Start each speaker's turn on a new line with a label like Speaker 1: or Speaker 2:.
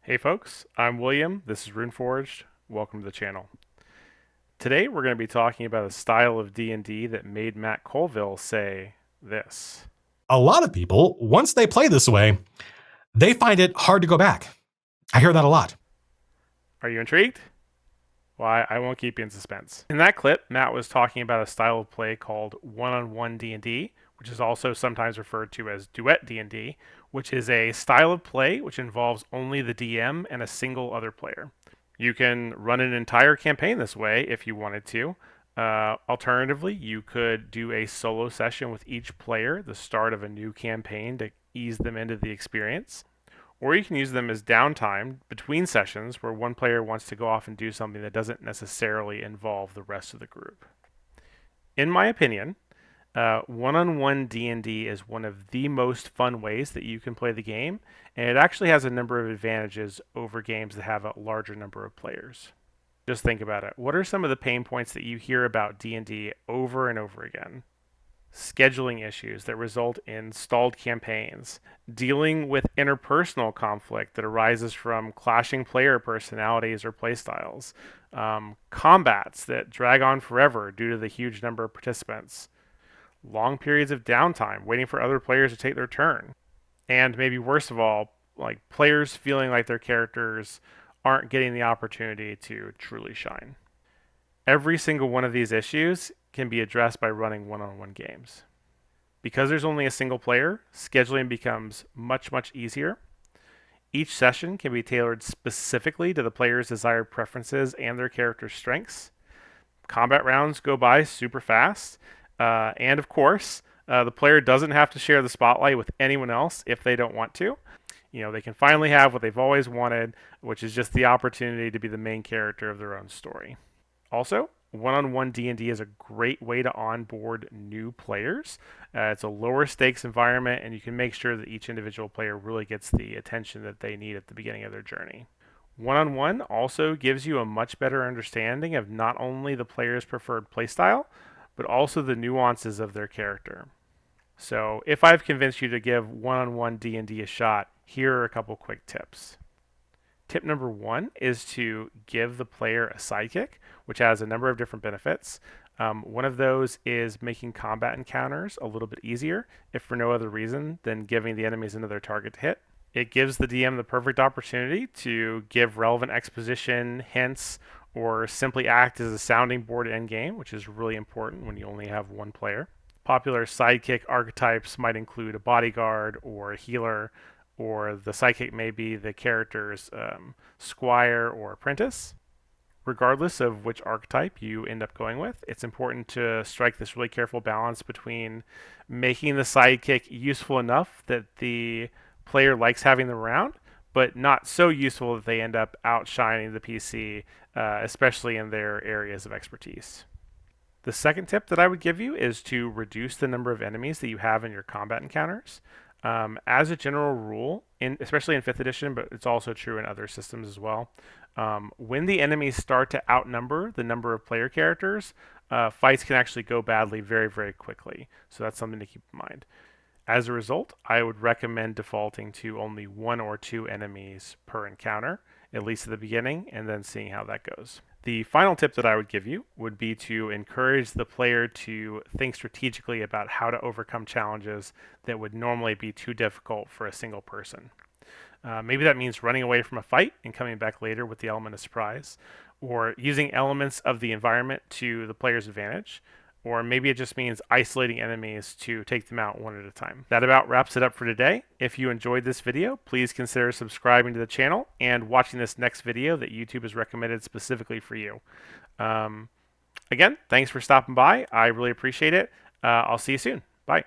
Speaker 1: Hey folks, I'm William. This is Runeforged. Welcome to the channel. Today we're going to be talking about a style of D&D that made Matt Colville say this.
Speaker 2: A lot of people, once they play this way, they find it hard to go back. I hear that a lot.
Speaker 1: Are you intrigued? Well, I won't keep you in suspense. In that clip, Matt was talking about a style of play called one-on-one D&D, which is also sometimes referred to as duet D&D, which is a style of play which involves only the DM and a single other player. You can run an entire campaign this way if you wanted to. Alternatively, you could do a solo session with each player at the start of a new campaign to ease them into the experience. Or you can use them as downtime between sessions where one player wants to go off and do something that doesn't necessarily involve the rest of the group. In my opinion, one-on-one D&D is one of the most fun ways that you can play the game, and it actually has a number of advantages over games that have a larger number of players. Just think about it. What are some of the pain points that you hear about D&D over and over again? Scheduling issues that result in stalled campaigns, dealing with interpersonal conflict that arises from clashing player personalities or playstyles, combats that drag on forever due to the huge number of participants, long periods of downtime waiting for other players to take their turn, and maybe worst of all, like players feeling like their characters aren't getting the opportunity to truly shine. Every single one of these issues can be addressed by running one-on-one games. Because there's only a single player, scheduling becomes much easier. Each session can be tailored specifically to the player's desired preferences and their character's strengths. Combat rounds go by super fast. And of course, the player doesn't have to share the spotlight with anyone else if they don't want to. You know, they can finally have what they've always wanted, which is just the opportunity to be the main character of their own story. Also, one-on-one D&D is a great way to onboard new players. It's a lower stakes environment, and you can make sure that each individual player really gets the attention that they need at the beginning of their journey. One-on-one also gives you a much better understanding of not only the player's preferred playstyle, but also the nuances of their character. So if I've convinced you to give one-on-one D&D a shot, here are a couple quick tips. Tip number 1 is to give the player a sidekick, which has a number of different benefits. One of those is making combat encounters a little bit easier, if for no other reason than giving the enemies another target to hit. It gives the DM the perfect opportunity to give relevant exposition, hints, or simply act as a sounding board endgame, which is really important when you only have one player. Popular sidekick archetypes might include a bodyguard or a healer, or the sidekick may be the character's squire or apprentice. Regardless of which archetype you end up going with, it's important to strike this really careful balance between making the sidekick useful enough that the player likes having them around, but not so useful that they end up outshining the PC, especially in their areas of expertise. The second tip that I would give you is to reduce the number of enemies that you have in your combat encounters. As a general rule, especially in 5th edition, but it's also true in other systems as well, when the enemies start to outnumber the number of player characters, fights can actually go badly very quickly. So that's something to keep in mind. As a result, I would recommend defaulting to only 1 or 2 enemies per encounter, at least at the beginning, and then seeing how that goes. The final tip that I would give you would be to encourage the player to think strategically about how to overcome challenges that would normally be too difficult for a single person. Maybe that means running away from a fight and coming back later with the element of surprise, or using elements of the environment to the player's advantage, or maybe it just means isolating enemies to take them out one at a time. That about wraps it up for today. If you enjoyed this video, please consider subscribing to the channel and watching this next video that YouTube has recommended specifically for you. Again, thanks for stopping by. I really appreciate it. I'll see you soon. Bye.